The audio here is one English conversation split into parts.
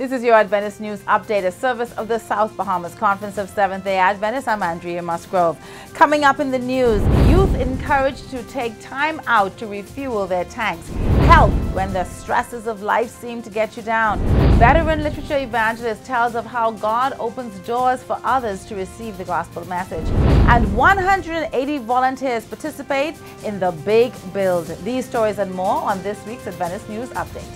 This is your Adventist News Update, a service of the South Bahamas Conference of Seventh-day Adventists. I'm Andrea Musgrove. Coming up in the news, youth encouraged to take time out to refuel their tanks. Help when the stresses of life seem to get you down. Veteran literature evangelist tells of how God opens doors for others to receive the gospel message. And 180 volunteers participate in the Big Build. These stories and more on this week's Adventist News Update.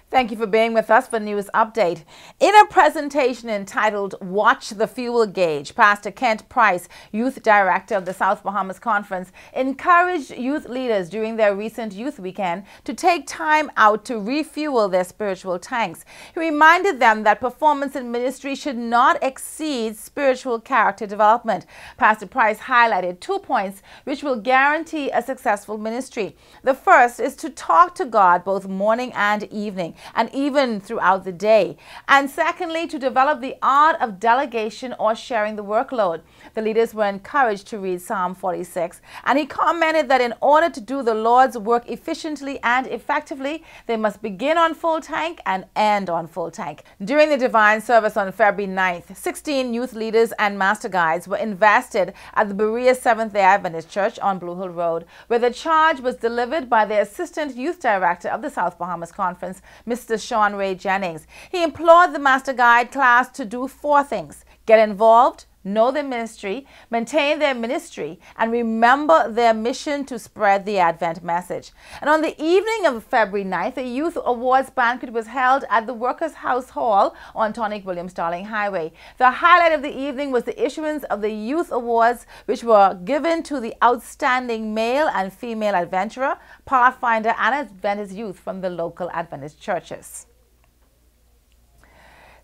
Thank you for being with us for News Update. In a presentation entitled Watch the Fuel Gauge, Pastor Kent Price, Youth Director of the South Bahamas Conference, encouraged youth leaders during their recent youth weekend to take time out to refuel their spiritual tanks. He reminded them that performance in ministry should not exceed spiritual character development. Pastor Price highlighted 2 points which will guarantee a successful ministry. The first is to talk to God both morning and evening, and even throughout the day. And secondly, to develop the art of delegation or sharing the workload. The leaders were encouraged to read Psalm 46, and he commented that in order to do the Lord's work efficiently and effectively, they must begin on full tank and end on full tank. During the divine service on February 9th, 16 youth leaders and master guides were invested at the Berea Seventh-day Adventist Church on Blue Hill Road, where the charge was delivered by the Assistant Youth Director of the South Bahamas Conference, Mr. Sean Ray Jennings. He implored the Master Guide class to do 4 things: get involved, know their ministry, maintain their ministry, and remember their mission to spread the Advent message. And on the evening of February 9th, a youth awards banquet was held at the Workers' House Hall on Tonic William Starling Highway. The highlight of the evening was the issuance of the youth awards, which were given to the outstanding male and female adventurer, pathfinder, and Adventist youth from the local Adventist churches.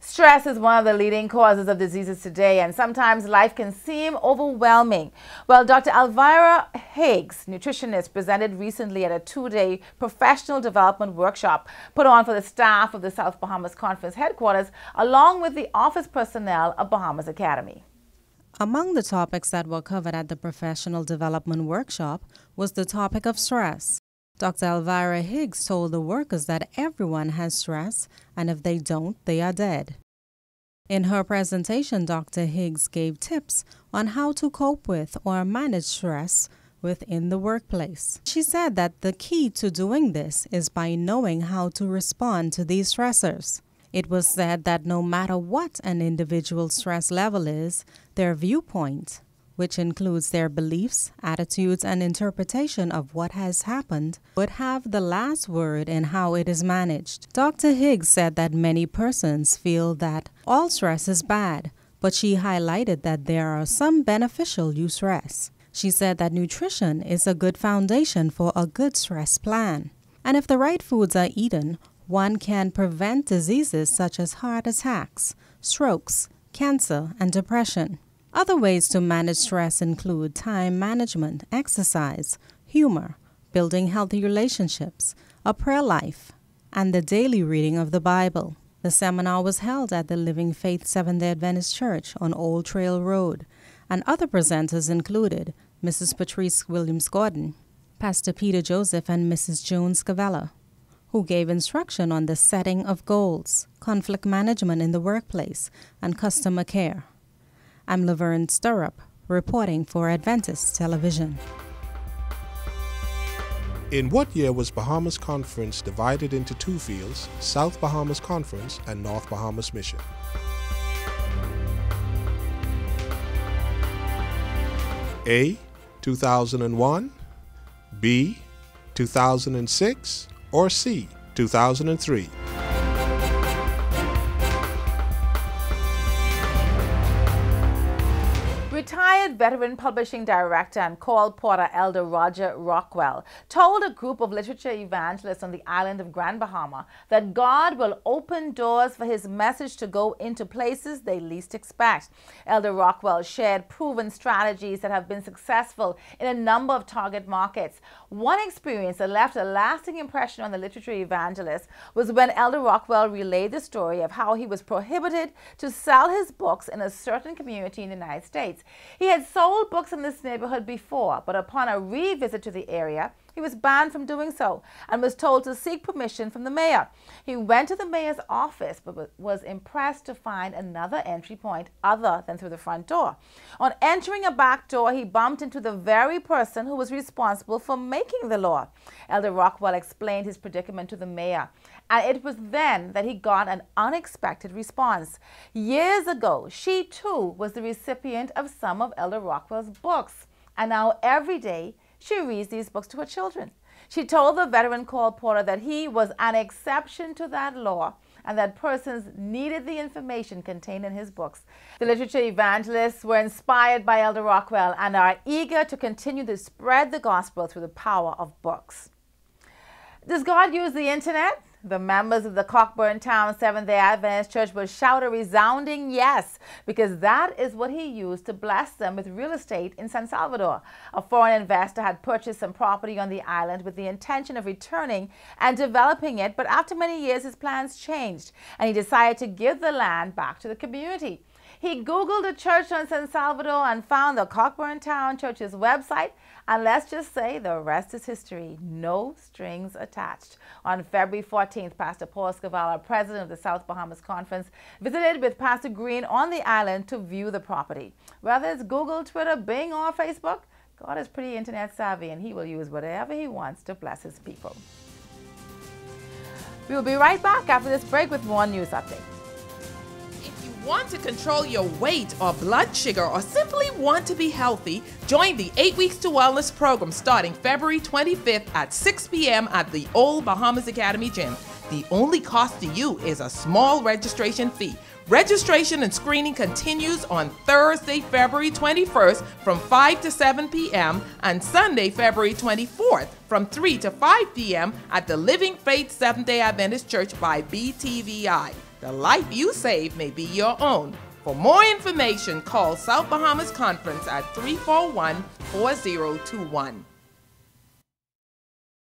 Stress is one of the leading causes of diseases today, and sometimes life can seem overwhelming. Well, Dr. Elvira Higgs, nutritionist, presented recently at a 2-day professional development workshop put on for the staff of the South Bahamas Conference headquarters, along with the office personnel of Bahamas Academy. Among the topics that were covered at the professional development workshop was the topic of stress. Dr. Elvira Higgs told the workers that everyone has stress, and if they don't, they are dead. In her presentation, Dr. Higgs gave tips on how to cope with or manage stress within the workplace. She said that the key to doing this is by knowing how to respond to these stressors. It was said that no matter what an individual's stress level is, their viewpoint, which includes their beliefs, attitudes, and interpretation of what has happened, would have the last word in how it is managed. Dr. Higgs said that many persons feel that all stress is bad, but she highlighted that there are some beneficial stress. She said that nutrition is a good foundation for a good stress plan. And if the right foods are eaten, one can prevent diseases such as heart attacks, strokes, cancer, and depression. Other ways to manage stress include time management, exercise, humor, building healthy relationships, a prayer life, and the daily reading of the Bible. The seminar was held at the Living Faith Seventh-day Adventist Church on Old Trail Road, and other presenters included Mrs. Patrice Williams-Gordon, Pastor Peter Joseph, and Mrs. Jones Cavella, who gave instruction on the setting of goals, conflict management in the workplace, and customer care. I'm Laverne Stirrup, reporting for Adventist Television. In what year was Bahamas Conference divided into 2 fields, South Bahamas Conference and North Bahamas Mission? A. 2001, B. 2006, or C. 2003? Retired Retired veteran publishing director and call porter Elder Roger Rockwell told a group of literature evangelists on the island of Grand Bahama that God will open doors for his message to go into places they least expect. Elder Rockwell shared proven strategies that have been successful in a number of target markets. One experience that left a lasting impression on the literature evangelist was when Elder Rockwell relayed the story of how he was prohibited to sell his books in a certain community in the United States. He had sold books in this neighborhood before, but upon a revisit to the area, he was banned from doing so and was told to seek permission from the mayor. He went to the mayor's office but was impressed to find another entry point other than through the front door. On entering a back door, he bumped into the very person who was responsible for making the law. Elder Rockwell explained his predicament to the mayor, and it was then that he got an unexpected response. Years ago, she too was the recipient of some of Elder Rockwell's books, and now every day she reads these books to her children. She told the veteran call porter that he was an exception to that law and that persons needed the information contained in his books. The literature evangelists were inspired by Elder Rockwell and are eager to continue to spread the gospel through the power of books. Does God use the internet? The members of the Cockburn Town Seventh-day Adventist Church will shout a resounding yes, because that is what he used to bless them with real estate in San Salvador. A foreign investor had purchased some property on the island with the intention of returning and developing it, but after many years his plans changed and he decided to give the land back to the community. He Googled a church on San Salvador and found the Cockburn Town Church's website, and let's just say the rest is history. No strings attached. On February 14th, Pastor Paul Scavala, president of the South Bahamas Conference, visited with Pastor Green on the island to view the property. Whether it's Google, Twitter, Bing, or Facebook, God is pretty internet savvy and he will use whatever he wants to bless his people. We will be right back after this break with more news updates. Want to control your weight or blood sugar, or simply want to be healthy? Join the 8 Weeks to Wellness program starting February 25th at 6 p.m. at the Old Bahamas Academy Gym. The only cost to you is a small registration fee. Registration and screening continues on Thursday, February 21st from 5 to 7 p.m. and Sunday, February 24th from 3 to 5 p.m. at the Living Faith Seventh-day Adventist Church by BTVI. The life you save may be your own. For more information, call South Bahamas Conference at 341-4021.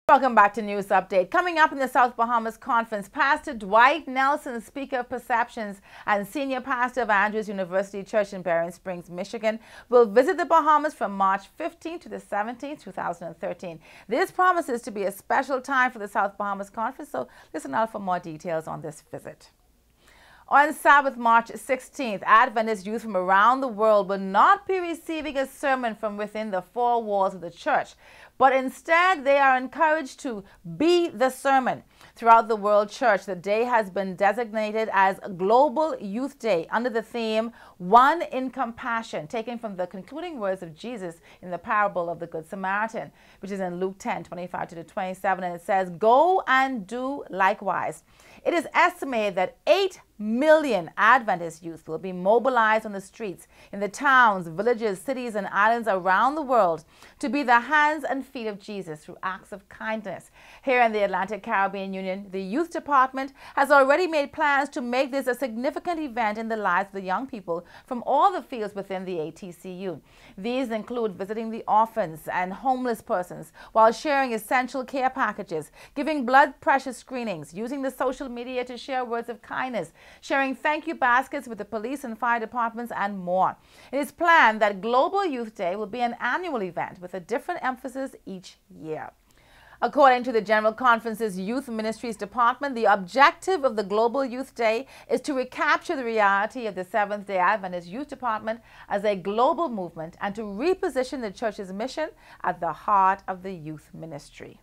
Welcome back to News Update. Coming up in the South Bahamas Conference, Pastor Dwight Nelson, Speaker of Perceptions and Senior Pastor of Andrews University Church in Berrien Springs, Michigan, will visit the Bahamas from March 15th to the 17th, 2013. This promises to be a special time for the South Bahamas Conference, so listen out for more details on this visit. On Sabbath, March 16th, Adventist youth from around the world will not be receiving a sermon from within the four walls of the church, but instead they are encouraged to be the sermon. Throughout the World Church, the day has been designated as Global Youth Day under the theme, One in Compassion, taken from the concluding words of Jesus in the parable of the Good Samaritan, which is in Luke 10:25-27, and it says, "Go and do likewise." It is estimated that 8 million Adventist youth will be mobilized on the streets in the towns, villages, cities, and islands around the world to be the hands and feet of Jesus through acts of kindness. Here in the Atlantic Caribbean Union, the Youth Department has already made plans to make this a significant event in the lives of the young people from all the fields within the ATCU. These include visiting the orphans and homeless persons while sharing essential care packages, giving blood pressure screenings, using the social media to share words of kindness, sharing thank you baskets with the police and fire departments, and more. It is planned that Global Youth Day will be an annual event with a different emphasis each year. According to the General Conference's Youth Ministries Department, the objective of the Global Youth Day is to recapture the reality of the Seventh-day Adventist Youth Department as a global movement and to reposition the church's mission at the heart of the youth ministry.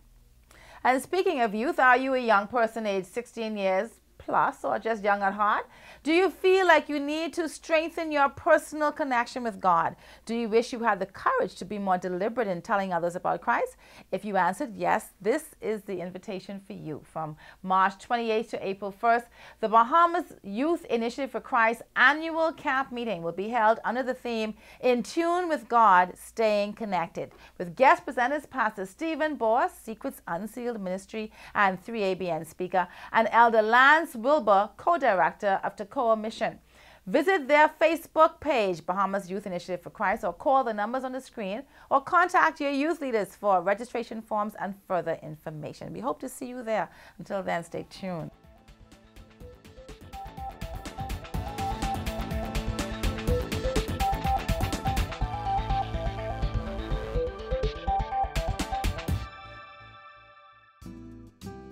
And speaking of youth, are you a young person aged 16 years plus or just young at heart? Do you feel like you need to strengthen your personal connection with God? Do you wish you had the courage to be more deliberate in telling others about Christ? If you answered yes, this is the invitation for you. From March 28th to April 1st, the Bahamas Youth Initiative for Christ annual camp meeting will be held under the theme In Tune with God, Staying Connected, with guest presenters Pastor Stephen Boss, Secrets Unsealed Ministry and 3ABN speaker, and Elder Lance Wilbur, co-director of Toccoa Mission. Visit their Facebook page, Bahamas Youth Initiative for Christ, or call the numbers on the screen, or contact your youth leaders for registration forms and further information. We hope to see you there. Until then, stay tuned.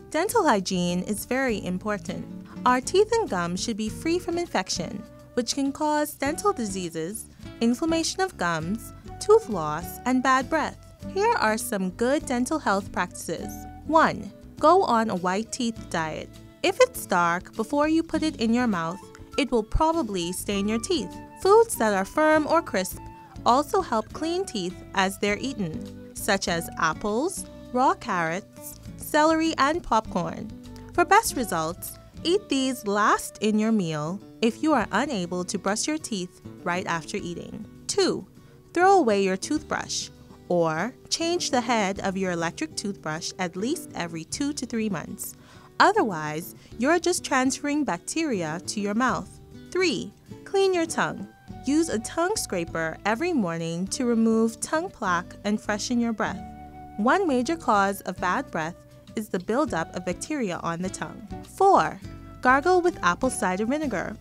Dental hygiene is very important. Our teeth and gums should be free from infection, which can cause dental diseases, inflammation of gums, tooth loss, and bad breath. Here are some good dental health practices. 1. Go on a white teeth diet. If it's dark before you put it in your mouth, it will probably stain your teeth. Foods that are firm or crisp also help clean teeth as they're eaten, such as apples, raw carrots, celery, and popcorn. For best results, eat these last in your meal if you are unable to brush your teeth right after eating. 2. Throw away your toothbrush, or change the head of your electric toothbrush at least every 2 to 3 months. Otherwise, you're just transferring bacteria to your mouth. 3. Clean your tongue. Use a tongue scraper every morning to remove tongue plaque and freshen your breath. One major cause of bad breath is the buildup of bacteria on the tongue. 4. Gargle with apple cider vinegar.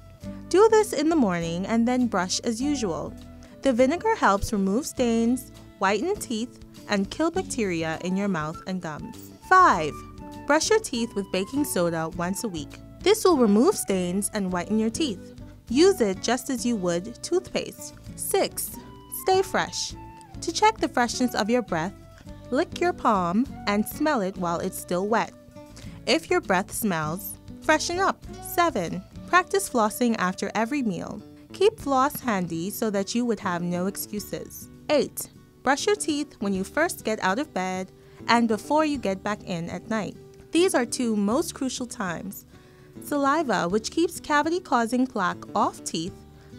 Do this in the morning and then brush as usual. The vinegar helps remove stains, whiten teeth, and kill bacteria in your mouth and gums. 5. Brush your teeth with baking soda once a week. This will remove stains and whiten your teeth. Use it just as you would toothpaste. 6. Stay fresh. To check the freshness of your breath, lick your palm and smell it while it's still wet. If your breath smells, freshen up. 7. Practice flossing after every meal. Keep floss handy so that you would have no excuses. 8. Brush your teeth when you first get out of bed and before you get back in at night. These are 2 most crucial times. Saliva, which keeps cavity-causing plaque off teeth,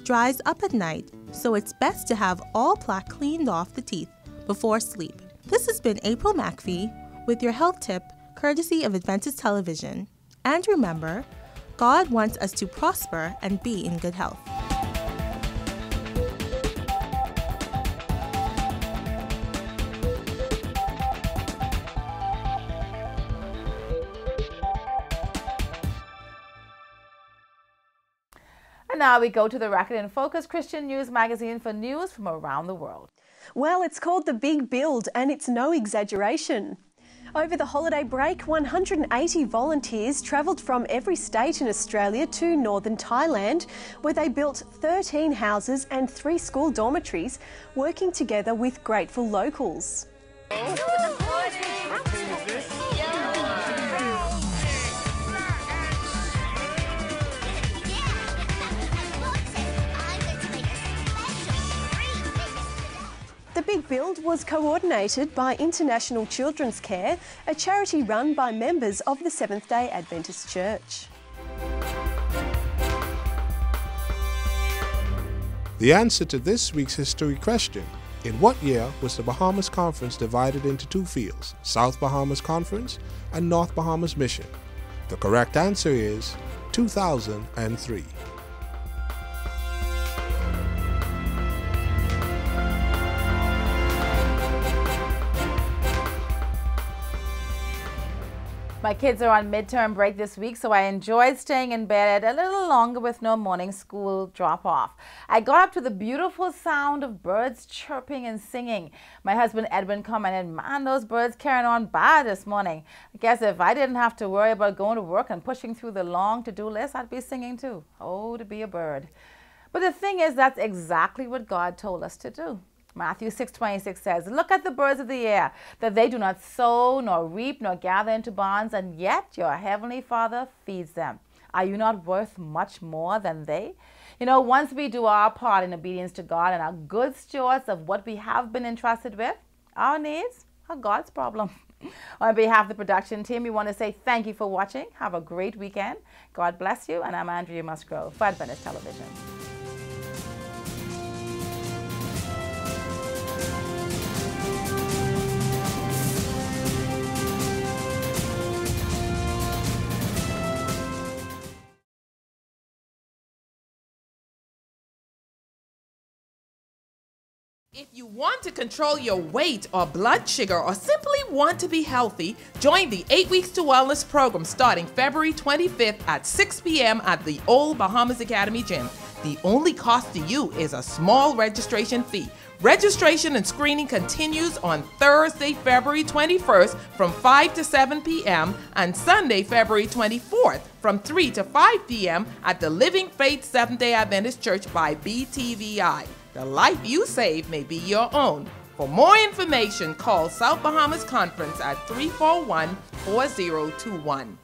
dries up at night, so it's best to have all plaque cleaned off the teeth before sleep. This has been April McPhee with your health tip, courtesy of Adventist Television. And remember, God wants us to prosper and be in good health. And now we go to the Record in Focus Christian News magazine for news from around the world. Well, it's called The Big Build, and it's no exaggeration. Over the holiday break, 180 volunteers travelled from every state in Australia to northern Thailand, where they built 13 houses and 3 school dormitories, working together with grateful locals. The Big Build was coordinated by International Children's Care, a charity run by members of the Seventh-day Adventist Church. The answer to this week's history question: in what year was the Bahamas Conference divided into 2 fields, South Bahamas Conference and North Bahamas Mission? The correct answer is 2003. My kids are on midterm break this week, so I enjoyed staying in bed a little longer with no morning school drop-off. I got up to the beautiful sound of birds chirping and singing. My husband Edwin commented, "Man, those birds carrying on bad this morning. I guess if I didn't have to worry about going to work and pushing through the long to-do list, I'd be singing too. Oh, to be a bird." But the thing is, that's exactly what God told us to do. Matthew 6:26 says, "Look at the birds of the air, that they do not sow, nor reap, nor gather into barns, and yet your heavenly Father feeds them. Are you not worth much more than they? You know, once we do our part in obedience to God and are good stewards of what we have been entrusted with, our needs are God's problem. On behalf of the production team, we want to say thank you for watching. Have a great weekend. God bless you. And I'm Andrea Musgrove for Adventist Television. If you want to control your weight or blood sugar or simply want to be healthy, join the 8 Weeks to Wellness program starting February 25th at 6 p.m. at the Old Bahamas Academy Gym. The only cost to you is a small registration fee. Registration and screening continues on Thursday, February 21st from 5 to 7 p.m. and Sunday, February 24th from 3 to 5 p.m. at the Living Faith Seventh-day Adventist Church by BTVI. The life you save may be your own. For more information, call South Bahamas Conference at 341-4021.